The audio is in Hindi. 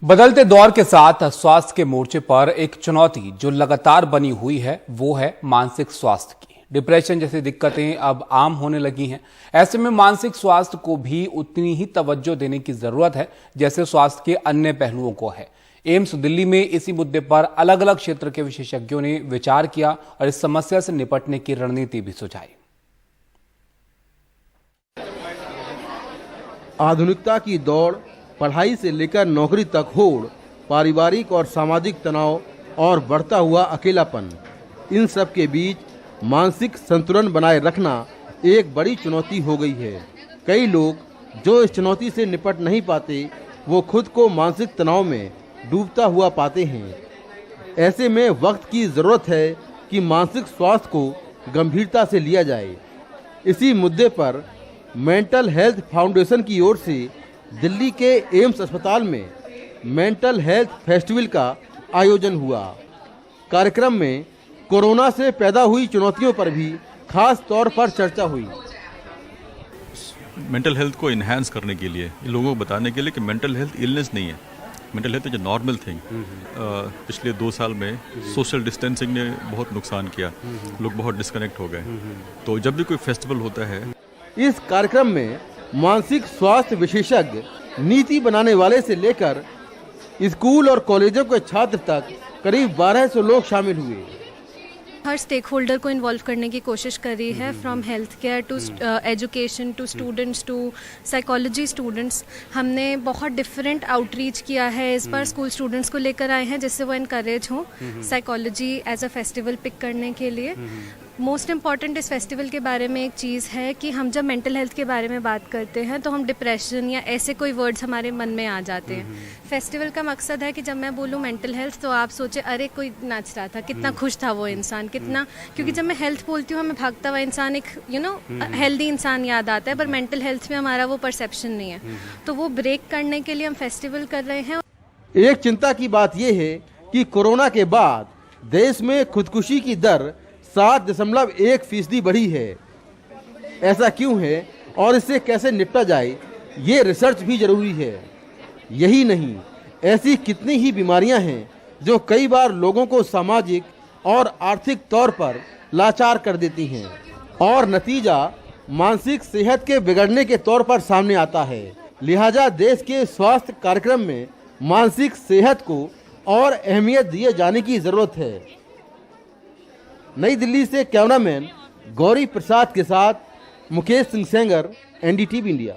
बदलते दौर के साथ स्वास्थ्य के मोर्चे पर एक चुनौती जो लगातार बनी हुई है वो है मानसिक स्वास्थ्य की। डिप्रेशन जैसी दिक्कतें अब आम होने लगी हैं। ऐसे में मानसिक स्वास्थ्य को भी उतनी ही तवज्जो देने की जरूरत है जैसे स्वास्थ्य के अन्य पहलुओं को है। एम्स दिल्ली में इसी मुद्दे पर अलग अलग क्षेत्र के विशेषज्ञों ने विचार किया और इस समस्या से निपटने की रणनीति भी सुझाई। आधुनिकता की दौड़, पढ़ाई से लेकर नौकरी तक होड़, पारिवारिक और सामाजिक तनाव और बढ़ता हुआ अकेलापन, इन सब के बीच मानसिक संतुलन बनाए रखना एक बड़ी चुनौती हो गई है। कई लोग जो इस चुनौती से निपट नहीं पाते वो खुद को मानसिक तनाव में डूबता हुआ पाते हैं। ऐसे में वक्त की ज़रूरत है कि मानसिक स्वास्थ्य को गंभीरता से लिया जाए। इसी मुद्दे पर मेंटल हेल्थ फाउंडेशन की ओर से दिल्ली के एम्स अस्पताल में मेंटल हेल्थ फेस्टिवल का आयोजन हुआ। कार्यक्रम में कोरोना से पैदा हुई चुनौतियों पर भी खास तौर पर चर्चा हुई। मेंटल हेल्थ को इन्हांस करने के लिए, लोगों को बताने के लिए कि मेंटल हेल्थ इलनेस नहीं है, mental health is a normal thing. पिछले 2 साल में सोशल डिस्टेंसिंग ने बहुत नुकसान किया, लोग बहुत डिस्कनेक्ट हो गए। तो जब भी कोई फेस्टिवल होता है, इस कार्यक्रम में मानसिक स्वास्थ्य विशेषज्ञ, नीति बनाने वाले से लेकर स्कूल और कॉलेजों के छात्र तक करीब 1200 लोग शामिल हुए। हर स्टेक होल्डर को इन्वॉल्व करने की कोशिश करी है, from health care to education to students to psychology students. हमने बहुत डिफरेंट आउटरीच किया है। इस बार स्कूल स्टूडेंट्स को लेकर आए हैं जिससे वो इनकरेज हों psychology as a festival pick करने के लिए। मोस्ट इम्पॉर्टेंट इस फेस्टिवल के बारे में एक चीज़ है कि हम जब मेंटल हेल्थ के बारे में बात करते हैं तो हम डिप्रेशन या ऐसे कोई वर्ड्स हमारे मन में आ जाते हैं। फेस्टिवल का मकसद है कि जब मैं बोलूँ मेंटल हेल्थ तो आप सोचे अरे कोई नाच रहा था, कितना खुश था वो इंसान, कितना, क्योंकि जब मैं हेल्थ बोलती हूँ हमें भागता हुआ इंसान, एक हेल्दी इंसान याद आता है, पर मेंटल हेल्थ में हमारा वो परसेप्शन नहीं है। तो वो ब्रेक करने के लिए हम फेस्टिवल कर रहे हैं। एक चिंता की बात यह है कि कोरोना के बाद देश में खुदकुशी की दर 7.1% बढ़ी है। ऐसा क्यों है और इससे कैसे निपटा जाए, ये रिसर्च भी जरूरी है। यही नहीं, ऐसी कितनी ही बीमारियां हैं जो कई बार लोगों को सामाजिक और आर्थिक तौर पर लाचार कर देती हैं और नतीजा मानसिक सेहत के बिगड़ने के तौर पर सामने आता है। लिहाजा देश के स्वास्थ्य कार्यक्रम में मानसिक सेहत को और अहमियत दिए जाने की जरूरत है। नई दिल्ली से कैमरामैन गौरी प्रसाद के साथ मुकेश सिंह सेंगर, NDTV इंडिया।